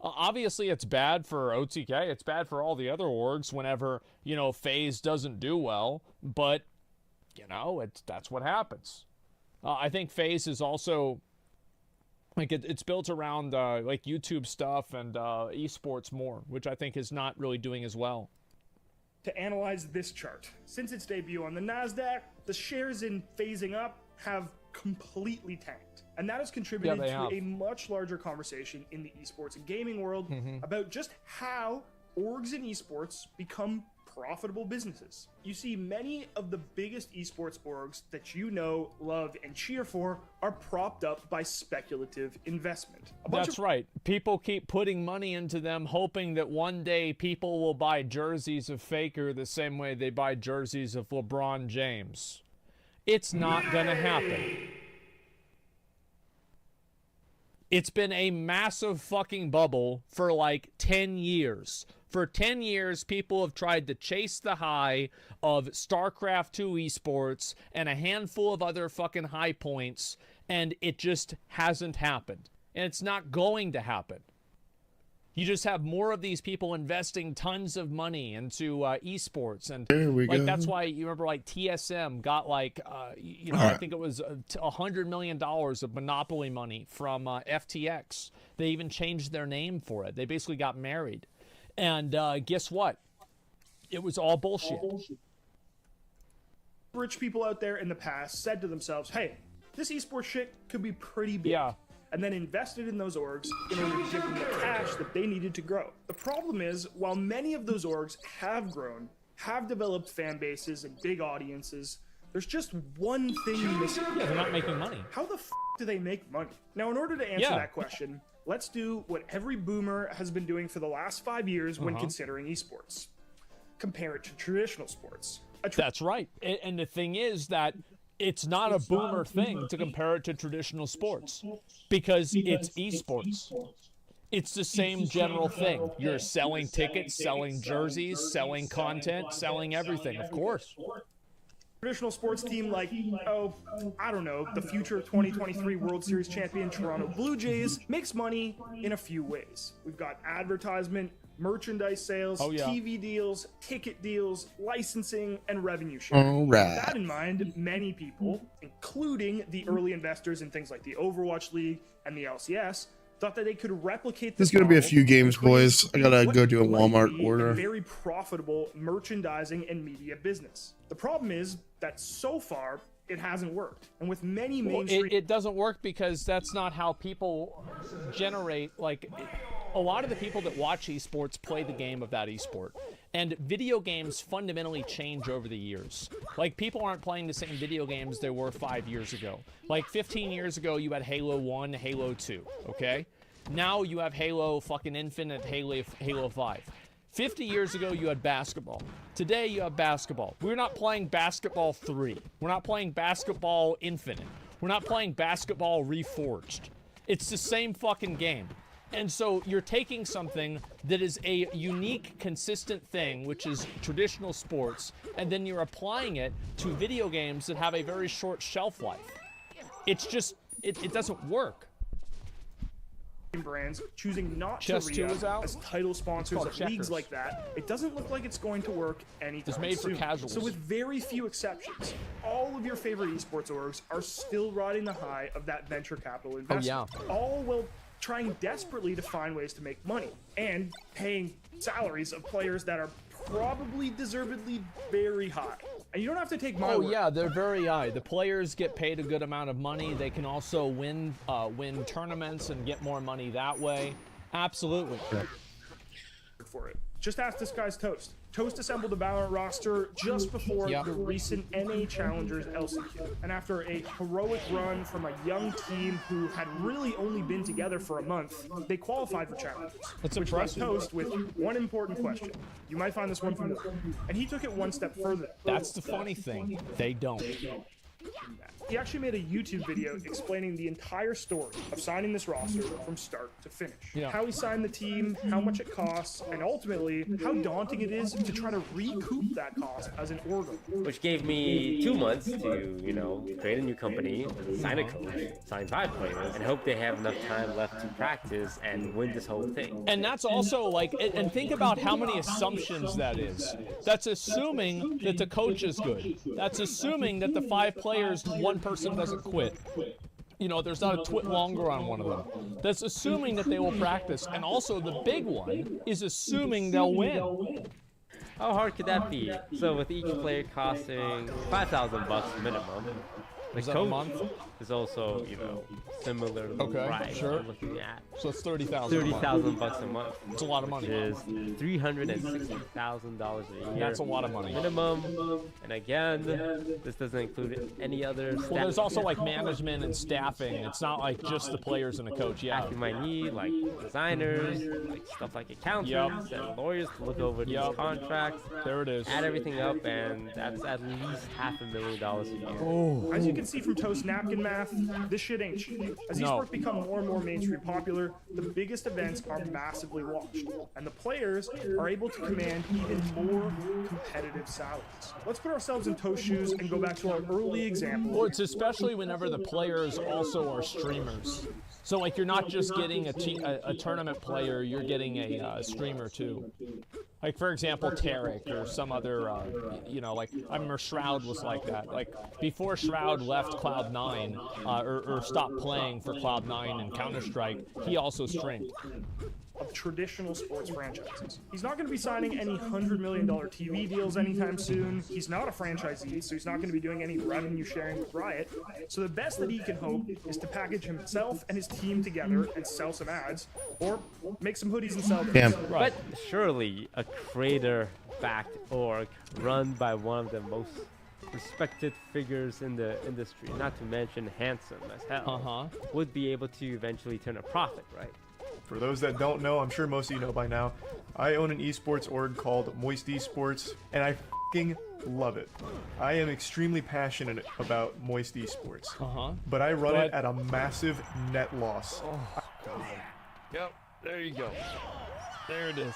Obviously, it's bad for OTK. It's bad for all the other orgs whenever, FaZe doesn't do well. But, that's what happens. I think FaZe is also, like, it's built around, like, YouTube stuff and esports more, which I think is not really doing as well. To analyze this chart. Since its debut on the NASDAQ, the shares in phasing up have completely tanked. And that has contributed to a much larger conversation in the esports and gaming world about just how orgs in esports become profitable businesses. You see, many of the biggest esports orgs that you know, love, and cheer for are propped up by speculative investment. That's right. People keep putting money into them, hoping that one day people will buy jerseys of Faker the same way they buy jerseys of LeBron James. It's not gonna happen. It's been a massive fucking bubble for like 10 years. For 10 years, people have tried to chase the high of StarCraft 2 esports and a handful of other fucking high points, and it just hasn't happened. And it's not going to happen. You just have more of these people investing tons of money into esports, and that's why you remember like TSM got like I think it was $100 million of monopoly money from FTX. They even changed their name for it. They basically got married, and guess what? It was all bullshit. Rich people out there in the past said to themselves, "Hey, this esports shit could be pretty big." Yeah. And then invested in those orgs in order to give them the cash that they needed to grow. The problem is, while many of those orgs have grown, have developed fan bases and big audiences, there's just one thing missing. Yeah, they're not making money. How the f do they make money? Now, in order to answer that question, let's do what every boomer has been doing for the last 5 years when considering esports. Compare it to traditional sports. That's right. And the thing is that it's not a boomer thing to compare it to traditional sports because it's esports. It's the same general thing. You're selling tickets, selling jerseys, selling content, selling everything, of course. Traditional sports team like, I don't know, the future 2023 World Series champion Toronto Blue Jays makes money in a few ways. We've got advertisement, merchandise sales, TV deals, ticket deals, licensing, and revenue sharing. With that in mind, many people, including the early investors in things like the Overwatch League and the LCS, thought that they could replicate this. There's gonna be a few games, boys. I gotta go do a Walmart order. A very profitable merchandising and media business. The problem is that so far it hasn't worked, and with many mainstream, it doesn't work because that's not how people generate. Like, a lot of the people that watch esports play the game of that esport, and video games fundamentally change over the years. Like, people aren't playing the same video games they were 5 years ago. Like 15 years ago, you had Halo 1, Halo 2. Okay, now you have Halo fucking Infinite, Halo 5. 50 years ago, you had basketball. Today, you have basketball. We're not playing basketball 3. We're not playing basketball Infinite. We're not playing basketball Reforged. It's the same fucking game. And so you're taking something that is a unique, consistent thing, which is traditional sports, and then you're applying it to video games that have a very short shelf life. It's just, it doesn't work. Brands choosing not to re-up as title sponsors of leagues like that, it doesn't look like it's going to work anytime soon. It's made for casuals. So with very few exceptions, all of your favorite esports orgs are still riding the high of that venture capital investment. All while trying desperately to find ways to make money and paying salaries of players that are probably deservedly very high. And you don't have to take my word. Yeah, they're very high. The players get paid a good amount of money. They can also win tournaments and get more money that way. Absolutely. For it. Just ask this guy's Toast. Toast assembled a Valorant roster just before the recent NA Challengers LCQ. And after a heroic run from a young team who had really only been together for a month, they qualified for Challengers. That's which impressive. left Toast with one important question. You might find this one familiar. And he took it one step further. That's the funny thing. They don't. He actually made a YouTube video explaining the entire story of signing this roster from start to finish. Yeah. How he signed the team, how much it costs, and ultimately how daunting it is to try to recoup that cost as an org. Which gave me 2 months to, you know, create a new company, sign a coach, sign 5 players, and hope they have enough time left to practice and win this whole thing. And that's also like, and think about how many assumptions that is. That's assuming that the coach is good. That's assuming that the 5 players, one person doesn't quit. You know, there's not a twit longer on one of them. That's assuming that they will practice. And also the big one is assuming they'll win. How hard could that be? So with each player costing $5,000 minimum, the that a coach month? is also, you know, similar price sure. we're looking at. So it's $30,000. $30,000 a month. It's a lot of money. Which is $360,000 a year. That's a lot of money. Minimum. And again, this doesn't include any other staff. Well, there's also like management and staffing. It's not like just the players and the coach. Yeah. You might need like designers, like stuff like accountants and lawyers to look over these contracts. There it is. Add everything up, and that's at least $500,000 a year. Oh. As you can see from Toast napkin math, this shit ain't cheap. As esports become more and more mainstream popular, the biggest events are massively watched, and the players are able to command even more competitive salaries. Let's put ourselves in Toast shoes and go back to our early example. Well, it's especially whenever the players also are streamers. So like you're not just getting a tournament player, you're getting a streamer too. Like for example, Tarek or some other, you know, like I remember Shroud was like that. Like before Shroud left Cloud9 or stopped playing for Cloud9 and Counter-Strike, he also streamed. Of traditional sports franchises. He's not going to be signing any $100 million TV deals anytime soon. He's not a franchisee, so he's not going to be doing any revenue sharing with Riot. So the best that he can hope is to package himself and his team together and sell some ads, or make some hoodies and sell them. Damn. But surely a creator-backed org run by one of the most respected figures in the industry, not to mention handsome as hell, would be able to eventually turn a profit, right? For those that don't know, I'm sure most of you know by now, I own an esports org called Moist Esports, and I f***ing love it. I am extremely passionate about Moist Esports, but I run it at a massive net loss. Yep, there you go. There it is.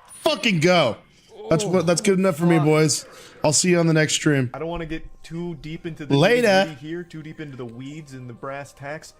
Fucking go. That's good enough for me, boys. I'll see you on the next stream. I don't want to get too deep into the Later. nitty-gritty here, too deep into the weeds and the brass tacks.